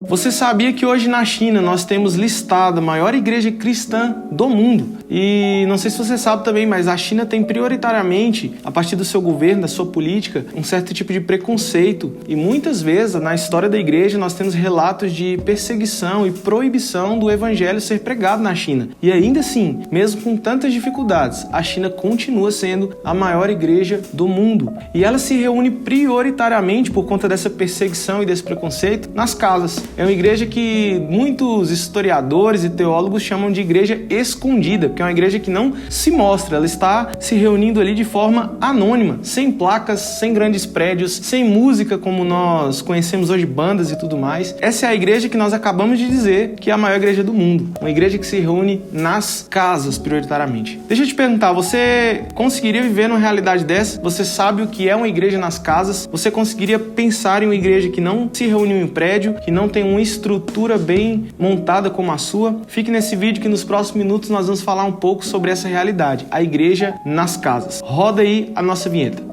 Você sabia que hoje na China nós temos listada a maior igreja cristã do mundo? E não sei se você sabe também, mas a China tem prioritariamente, a partir do seu governo, da sua política, um certo tipo de preconceito. E muitas vezes, na história da igreja, nós temos relatos de perseguição e proibição do evangelho ser pregado na China. E ainda assim, mesmo com tantas dificuldades, a China continua sendo a maior igreja do mundo. E ela se reúne prioritariamente, por conta dessa perseguição e desse preconceito, nas casas. É uma igreja que muitos historiadores e teólogos chamam de igreja escondida, porque é uma igreja que não se mostra, ela está se reunindo ali de forma anônima, sem placas, sem grandes prédios, sem música como nós conhecemos hoje, bandas e tudo mais. Essa é a igreja que nós acabamos de dizer que é a maior igreja do mundo, uma igreja que se reúne nas casas prioritariamente. Deixa eu te perguntar, você conseguiria viver numa realidade dessa? Você sabe o que é uma igreja nas casas? Você conseguiria pensar em uma igreja que não se reúne em um prédio, que não tem uma estrutura bem montada como a sua? Fique nesse vídeo que nos próximos minutos nós vamos falar um pouco sobre essa realidade, a igreja nas casas. Roda aí a nossa vinheta.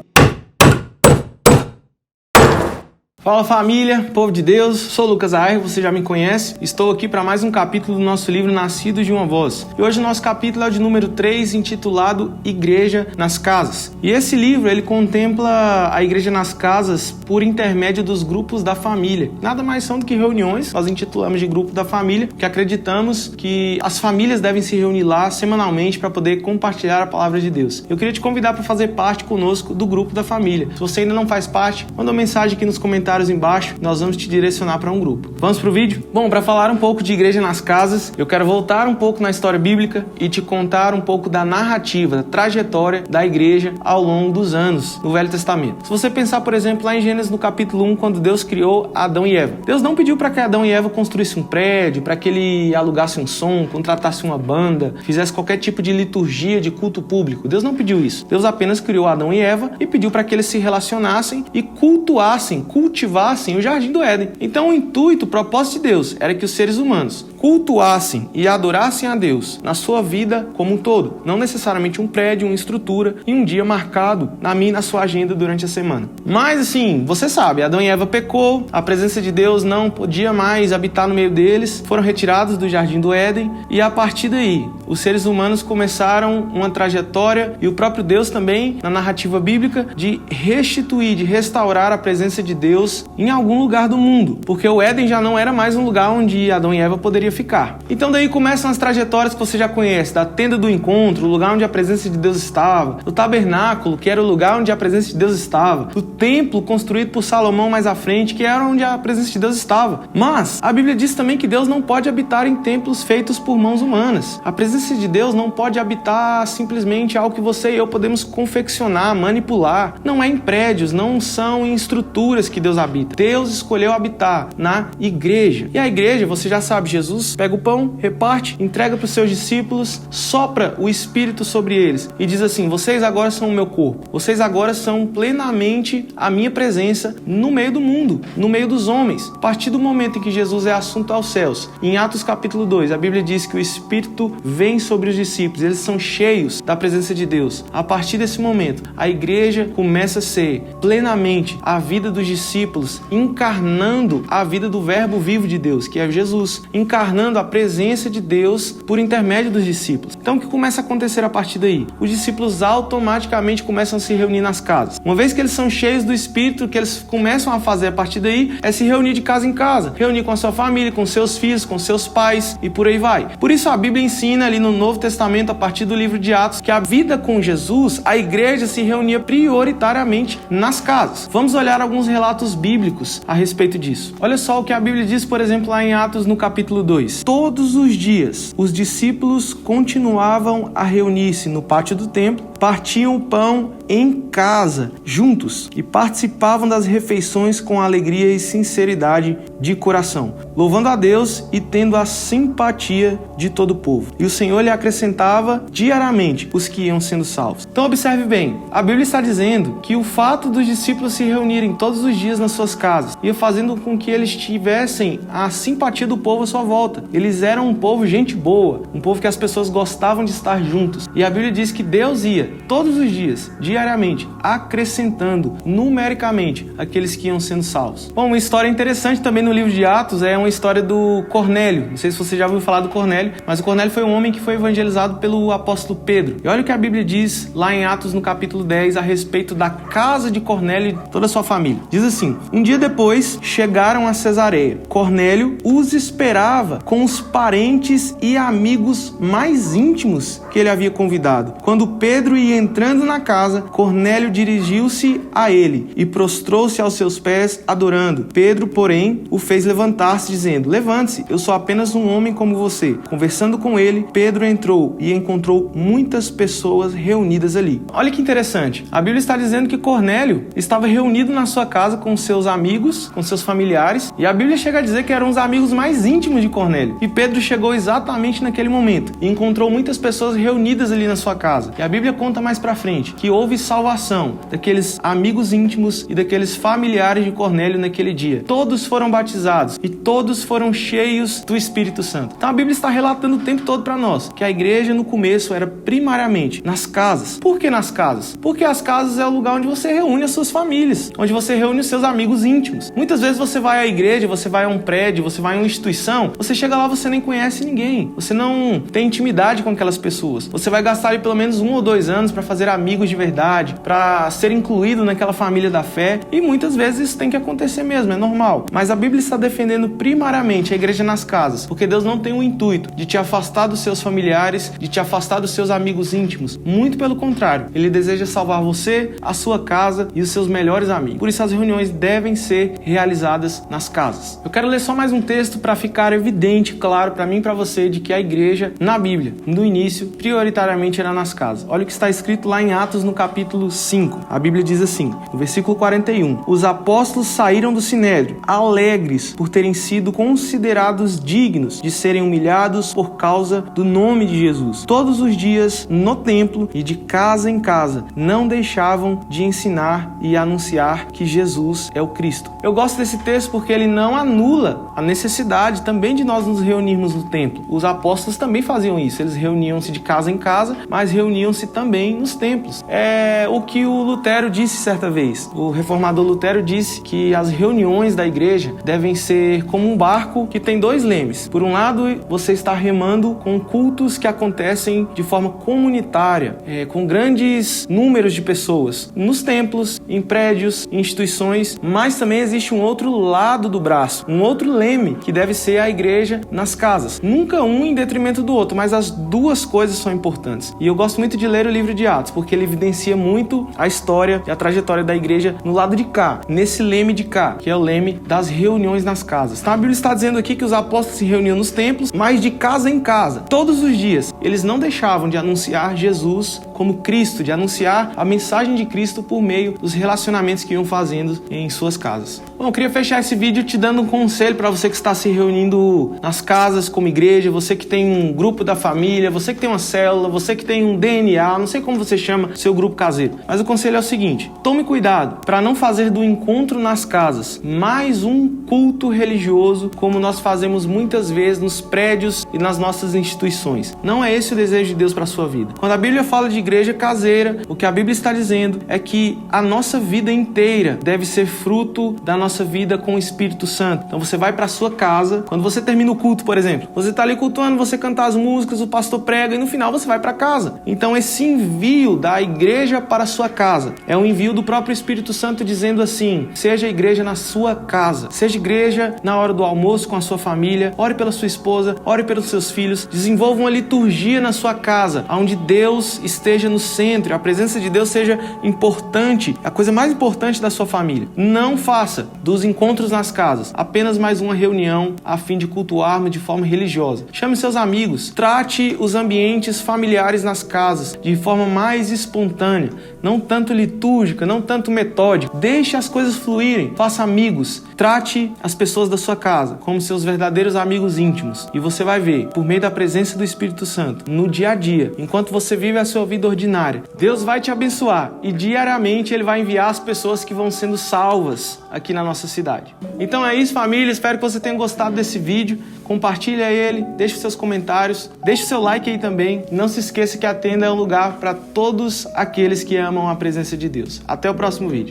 Fala família, povo de Deus, sou o Lucas Ayer, você já me conhece. Estou aqui para mais um capítulo do nosso livro Nascidos de uma Voz. E hoje o nosso capítulo é o de número 3, intitulado Igreja nas Casas. E esse livro, ele contempla a igreja nas casas por intermédio dos grupos da família. Nada mais são do que reuniões, nós intitulamos de grupo da família, porque acreditamos que as famílias devem se reunir lá semanalmente para poder compartilhar a palavra de Deus. Eu queria te convidar para fazer parte conosco do grupo da família. Se você ainda não faz parte, manda uma mensagem aqui nos comentários embaixo, nós vamos te direcionar para um grupo. Vamos pro vídeo? Bom, para falar um pouco de igreja nas casas, eu quero voltar um pouco na história bíblica e te contar um pouco da narrativa, da trajetória da igreja ao longo dos anos no Velho Testamento. Se você pensar, por exemplo, lá em Gênesis no capítulo 1, quando Deus criou Adão e Eva. Deus não pediu para que Adão e Eva construíssem um prédio, para que ele alugasse um som, contratasse uma banda, fizesse qualquer tipo de liturgia, de culto público. Deus não pediu isso. Deus apenas criou Adão e Eva e pediu para que eles se relacionassem e cultuassem, cultivassem o Jardim do Éden. Então o intuito, o propósito de Deus era que os seres humanos cultuassem e adorassem a Deus na sua vida como um todo. Não necessariamente um prédio, uma estrutura e um dia marcado na minha e na sua agenda durante a semana. Mas assim, você sabe, Adão e Eva pecou, a presença de Deus não podia mais habitar no meio deles, foram retirados do Jardim do Éden e a partir daí, os seres humanos começaram uma trajetória e o próprio Deus também, na narrativa bíblica, de restituir, de restaurar a presença de Deus em algum lugar do mundo, porque o Éden já não era mais um lugar onde Adão e Eva poderiam ficar. Então daí começam as trajetórias que você já conhece, da tenda do encontro, o lugar onde a presença de Deus estava, do tabernáculo, que era o lugar onde a presença de Deus estava, do templo construído por Salomão mais à frente, que era onde a presença de Deus estava. Mas a Bíblia diz também que Deus não pode habitar em templos feitos por mãos humanas. A presença de Deus não pode habitar simplesmente algo que você e eu podemos confeccionar, manipular. Não é em prédios, não são em estruturas que Deus habita. Deus escolheu habitar na igreja. E a igreja, você já sabe, Jesus pega o pão, reparte, entrega para os seus discípulos, sopra o Espírito sobre eles e diz assim: vocês agora são o meu corpo, vocês agora são plenamente a minha presença no meio do mundo, no meio dos homens. A partir do momento em que Jesus é assunto aos céus, em Atos capítulo 2, a Bíblia diz que o Espírito vem sobre os discípulos, eles são cheios da presença de Deus. A partir desse momento, a igreja começa a ser plenamente a vida dos discípulos, encarnando a vida do verbo vivo de Deus, que é Jesus, encarnando a presença de Deus por intermédio dos discípulos. Então o que começa a acontecer a partir daí? Os discípulos automaticamente começam a se reunir nas casas. Uma vez que eles são cheios do Espírito, o que eles começam a fazer a partir daí é se reunir de casa em casa, reunir com a sua família, com seus filhos, com seus pais e por aí vai. Por isso a Bíblia ensina ali no Novo Testamento, a partir do livro de Atos, que a vida com Jesus, a igreja se reunia prioritariamente nas casas. Vamos olhar alguns relatos bíblicos a respeito disso. Olha só o que a Bíblia diz, por exemplo, lá em Atos no capítulo 2. Todos os dias, os discípulos continuavam a reunir-se no pátio do templo, partiam o pão em casa, juntos, e participavam das refeições com alegria e sinceridade de coração, louvando a Deus e tendo a simpatia de todo o povo. E o Senhor lhe acrescentava diariamente os que iam sendo salvos. Então observe bem, a Bíblia está dizendo que o fato dos discípulos se reunirem todos os dias nas suas casas ia fazendo com que eles tivessem a simpatia do povo à sua volta. Eles eram um povo gente boa, um povo que as pessoas gostavam de estar juntos. E a Bíblia diz que Deus ia dia, todos os dias, diariamente, acrescentando numericamente aqueles que iam sendo salvos. Bom, uma história interessante também no livro de Atos é uma história do Cornélio. Não sei se você já ouviu falar do Cornélio, mas o Cornélio foi um homem que foi evangelizado pelo apóstolo Pedro. E olha o que a Bíblia diz lá em Atos, no capítulo 10, a respeito da casa de Cornélio e toda a sua família. Diz assim: um dia depois, chegaram a Cesareia. Cornélio os esperava com os parentes e amigos mais íntimos que ele havia convidado. Quando Pedro ia entrando na casa, Cornélio dirigiu-se a ele e prostrou-se aos seus pés, adorando. Pedro, porém, o fez levantar-se, dizendo: levante-se, eu sou apenas um homem como você. Conversando com ele, Pedro entrou e encontrou muitas pessoas reunidas ali. Olha que interessante. A Bíblia está dizendo que Cornélio estava reunido na sua casa com seus amigos, com seus familiares, e a Bíblia chega a dizer que eram os amigos mais íntimos de Cornélio. E Pedro chegou exatamente naquele momento e encontrou muitas pessoas reunidas ali na sua casa. E a Bíblia conta mais pra frente que houve salvação daqueles amigos íntimos e daqueles familiares de Cornélio naquele dia. Todos foram batizados e todos foram cheios do Espírito Santo. Então a Bíblia está relatando o tempo todo para nós que a igreja no começo era primariamente nas casas. Por que nas casas? Porque as casas é o lugar onde você reúne as suas famílias, onde você reúne os seus amigos íntimos. Muitas vezes você vai à igreja, você vai a um prédio, você vai a uma instituição, você chega lá, você nem conhece ninguém, você não tem intimidade com aquelas pessoas. Você vai gastar ali pelo menos 1 ou 2 anos para fazer amigos de verdade, para ser incluído naquela família da fé, e muitas vezes isso tem que acontecer mesmo, é normal. Mas a Bíblia está defendendo primariamente a igreja nas casas, porque Deus não tem o intuito de te afastar dos seus familiares, de te afastar dos seus amigos íntimos. Muito pelo contrário, Ele deseja salvar você, a sua casa e os seus melhores amigos. Por isso as reuniões devem ser realizadas nas casas. Eu quero ler só mais um texto para ficar evidente, claro, para mim e para você, de que a igreja, na Bíblia, no início, prioritariamente era nas casas. Olha o que está escrito lá em Atos, no capítulo 5. A Bíblia diz assim, no versículo 41, os apóstolos saíram do sinédrio, alegres por terem sido considerados dignos de serem humilhados por causa do nome de Jesus. Todos os dias, no templo e de casa em casa, não deixavam de ensinar e anunciar que Jesus é o Cristo. Eu gosto desse texto porque ele não anula a necessidade também de nós nos reunirmos no templo. Os apóstolos também faziam isso, eles reuniam-se de casa em casa, mas reuniam-se também nos templos. É o que o Lutero disse certa vez. O reformador Lutero disse que as reuniões da igreja devem ser como um barco que tem 2 lemes. Por um lado, você está remando com cultos que acontecem de forma comunitária, com grandes números de pessoas, nos templos, em prédios, em instituições, mas também existe um outro lado do braço, um outro leme, que deve ser a igreja nas casas. Nunca um em detrimento do outro, mas as 2 coisas são importantes. E eu gosto muito de ler o livro de Atos, porque ele evidencia muito a história e a trajetória da igreja no lado de cá, nesse leme de cá, que é o leme das reuniões nas casas. Então a Bíblia está dizendo aqui que os apóstolos se reuniam nos templos, mas de casa em casa, todos os dias. Eles não deixavam de anunciar Jesus como Cristo, de anunciar a mensagem de Cristo por meio dos relacionamentos que iam fazendo em suas casas. Bom, eu queria fechar esse vídeo te dando um conselho para você que está se reunindo nas casas como igreja, você que tem um grupo da família, você que tem uma célula, você que tem um DNA, não sei como você chama seu grupo caseiro. Mas o conselho é o seguinte: tome cuidado para não fazer do encontro nas casas mais um culto religioso, como nós fazemos muitas vezes nos prédios e nas nossas instituições. Não é esse o desejo de Deus para a sua vida. Quando a Bíblia fala de igreja caseira, o que a Bíblia está dizendo é que a nossa vida inteira deve ser fruto da nossa vida com o Espírito Santo. Então você vai para a sua casa, quando você termina o culto, por exemplo, você está ali cultuando, você canta as músicas, o pastor prega e no final você vai para casa. Então esse envio da igreja para a sua casa é um envio do próprio Espírito Santo dizendo assim: seja igreja na sua casa, seja igreja na hora do almoço com a sua família, ore pela sua esposa, ore pelos seus filhos, desenvolva uma liturgia na sua casa, onde Deus esteja no centro, a presença de Deus seja importante, a coisa mais importante da sua família. Não faça dos encontros nas casas apenas mais uma reunião a fim de cultuarmos de forma religiosa. Chame seus amigos, trate os ambientes familiares nas casas de forma mais espontânea, não tanto litúrgica, não tanto metódica. Deixe as coisas fluírem, faça amigos, trate as pessoas da sua casa como seus verdadeiros amigos íntimos, e você vai ver, por meio da presença do Espírito Santo, Santo no dia a dia, enquanto você vive a sua vida ordinária, Deus vai te abençoar e diariamente Ele vai enviar as pessoas que vão sendo salvas aqui na nossa cidade. Então é isso, família. Espero que você tenha gostado desse vídeo. Compartilha ele, deixe seus comentários, deixe seu like aí também. Não se esqueça que a tenda é um lugar para todos aqueles que amam a presença de Deus. Até o próximo vídeo.